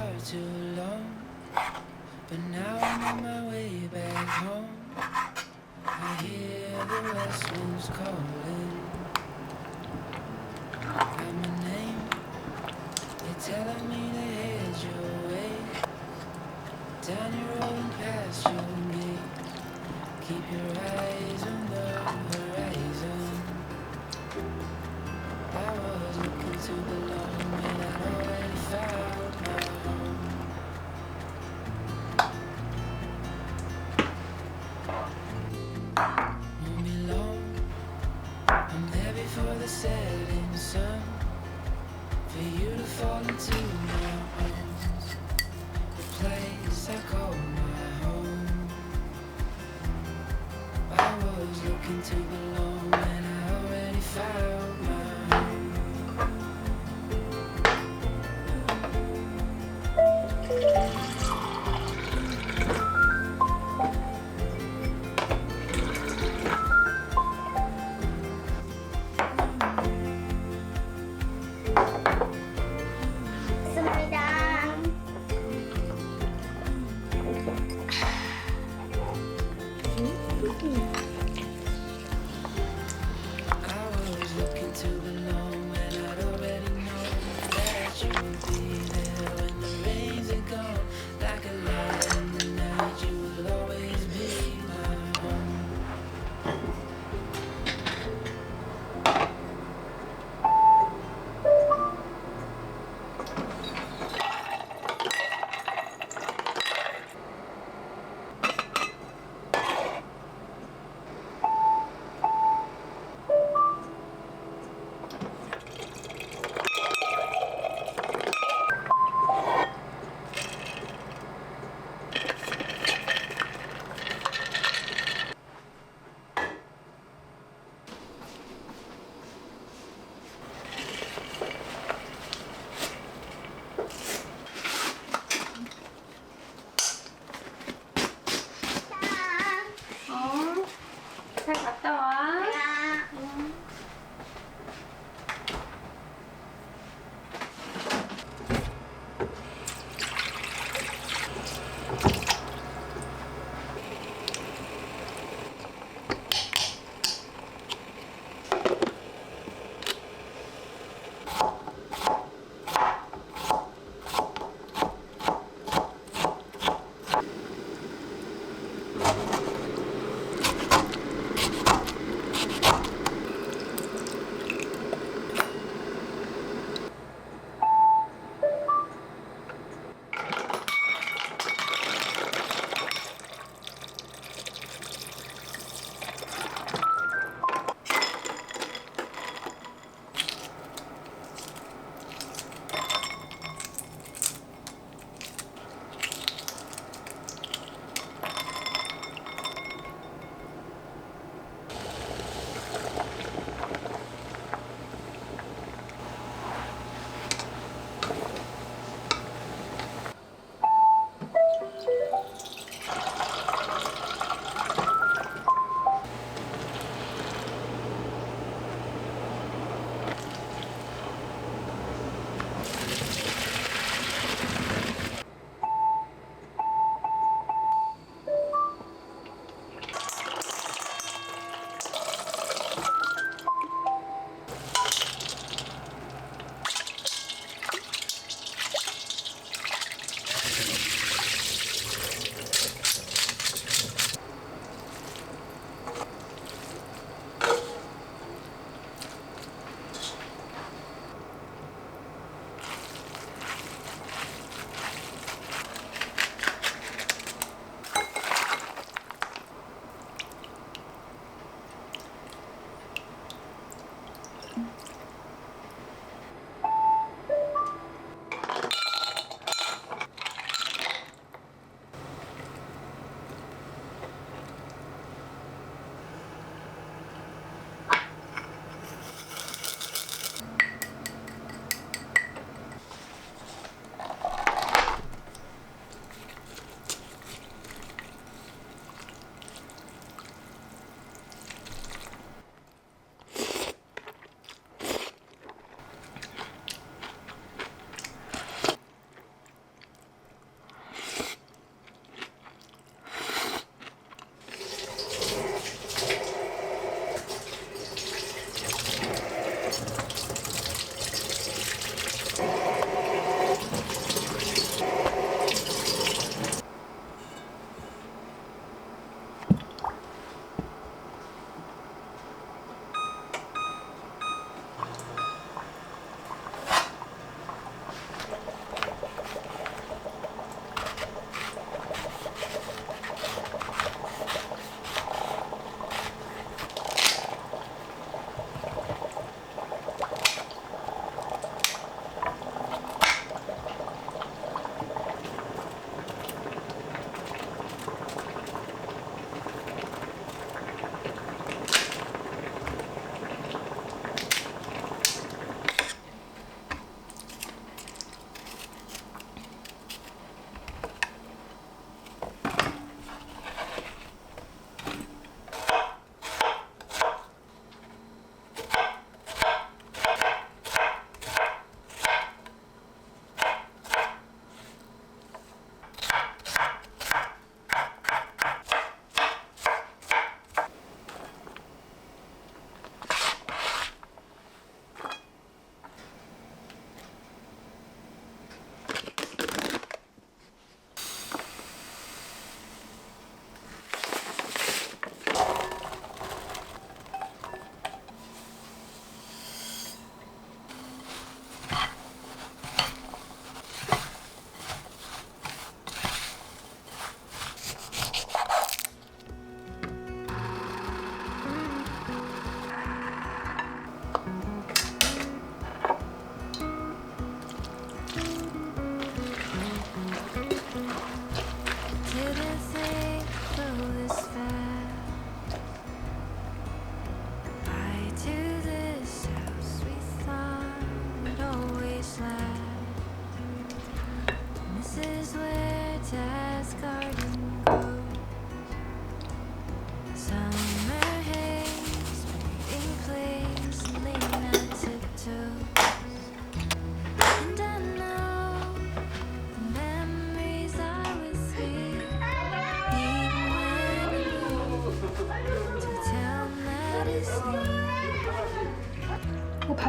far too long, but now I'm on my way back home. I hear the west winds calling out my name. You're telling me to head your way down your road and past your gate. Keep your eyes on the horizon. I was looking to belong and I'd already found my home. Won't be long, I'm there before the setting sun, for you to fall into my arms, the place I call my home. I was looking to belong and I already found my home. I was looking to belong and I'd already know that you would be there when the rains are gone.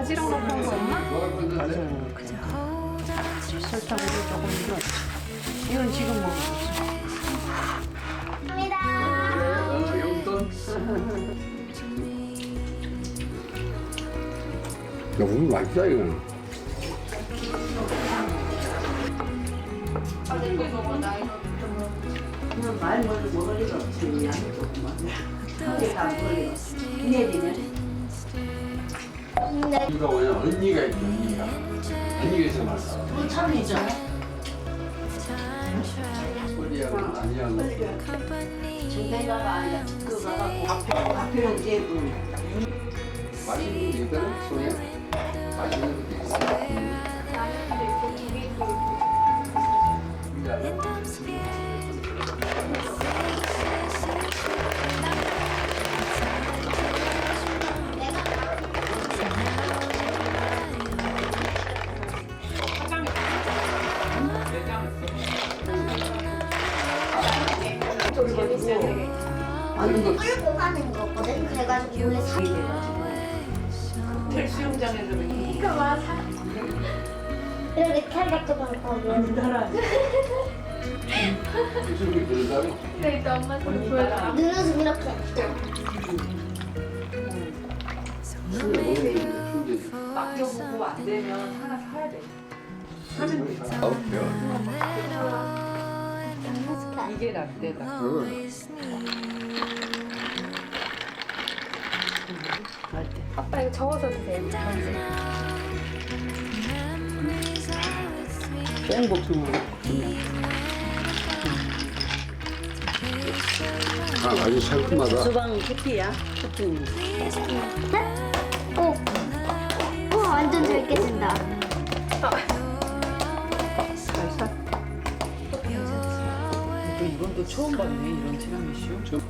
바지락 넣고 한 거 없나? 맞아요. 그냥 설탕을 조금 넣었지. 이건 지금 먹어보지. 너무 맛있다 이거는. 그냥 많이 먹을 리가 없지. 양이 조금만. 한개 다 먹을 리가 없어. 이내리면. 누가 뭐냐 언니가 있죠 언니가. 언니가 있어 말이야. 우리 참이죠. 어디하고 아니하고. 중대가가 아니라 그 가갖고 앞에는 이제 맛있는 게 있거든 손에. 맛있는 게 있어. 끌고 가는 거거든. 그래가지고 원래 호텔 수영장에서 이거 맞아. 이렇게 탈각도 많고. 무슨 들다고? 그러니까 엄마 좀 보여줘. 눈웃음 이렇게. 맡겨보고 안 되면 하나 사야 돼. 이게 낫대다. 아빠 이거 저어서 드세요. 생복숭아. 아주 상큼하다. 수박 커피야? 커피. 오, 완전 잘 깨진다. 맛있어? 이건 또 처음 봤네, 이런 티라미슈.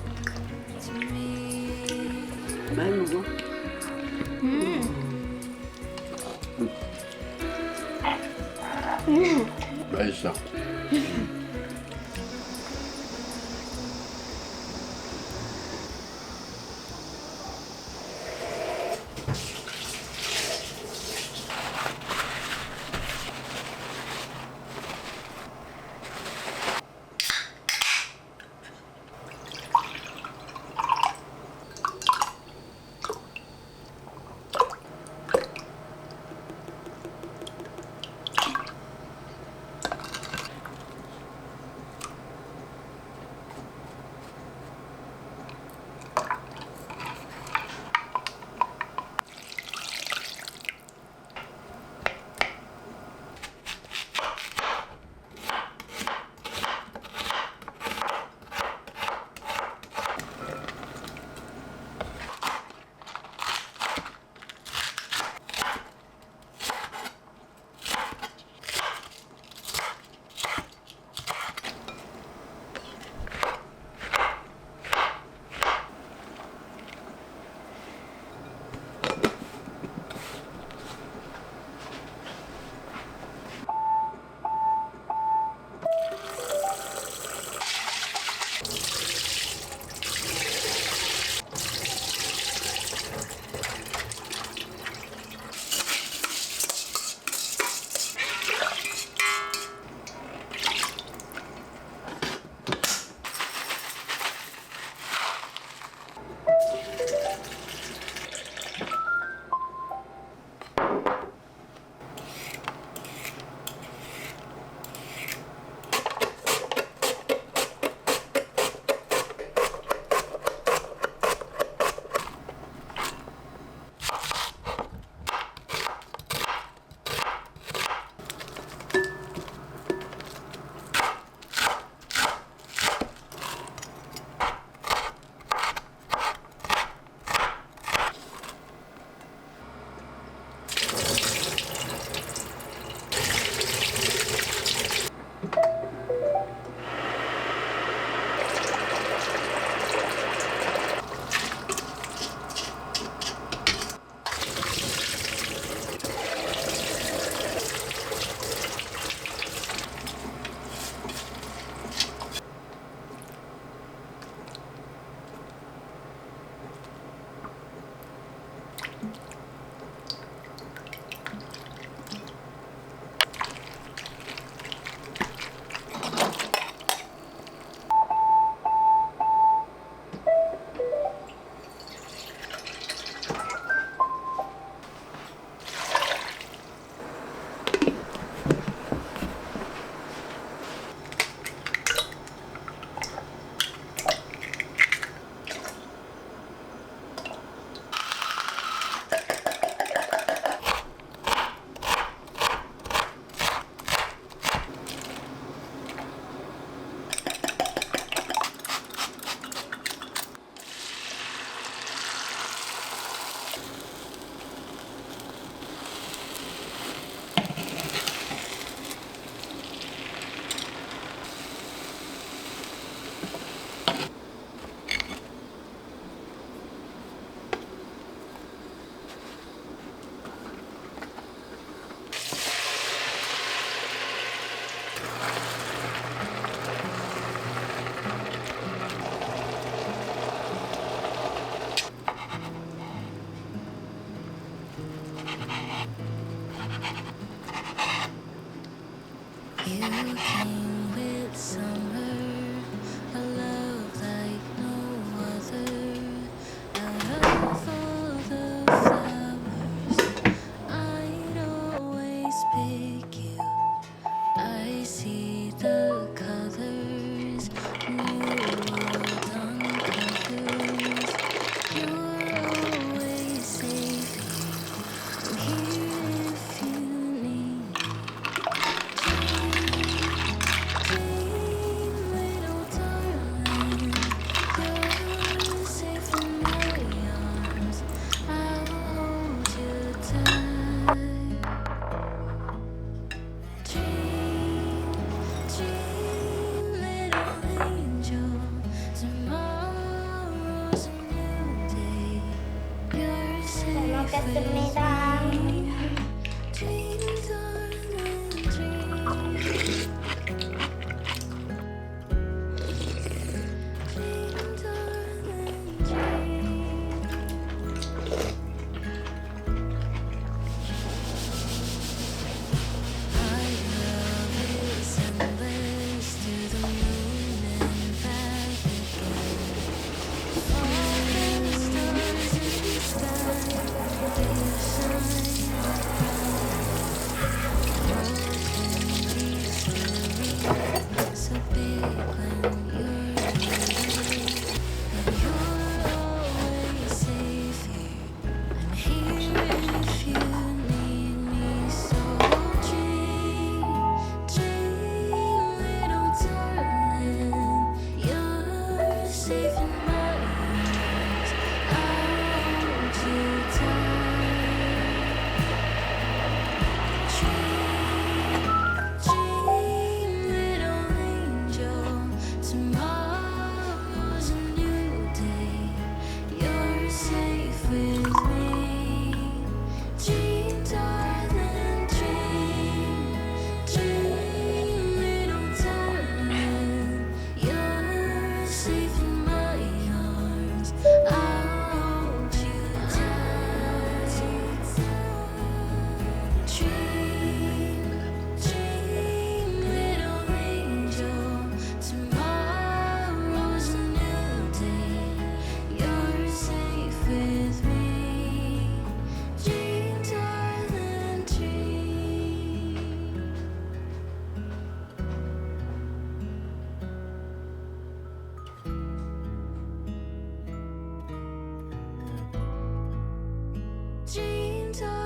많이 먹어? 맛있어. 먹겠습니다. Dream, darling, dream. Dream, darling, dream. Our love is endless to the moon and back again. Falling stars in the sky, they shine bright. So big when you're away, and you're always safe here. I'm here if you need me. So dream, dream, little darling. You're safe in my arms. I'll hold you tight. Dream, dream, little angel. Tomorrow's a new day. You're safe with me. Dream, darling, dream. Dream, little darling. You're safe in my arms. I'll hold you tight. Dream, dream, little angel. Tomorrow's a new day. You're safe with me. Dream, darling, dream. Dream, darling.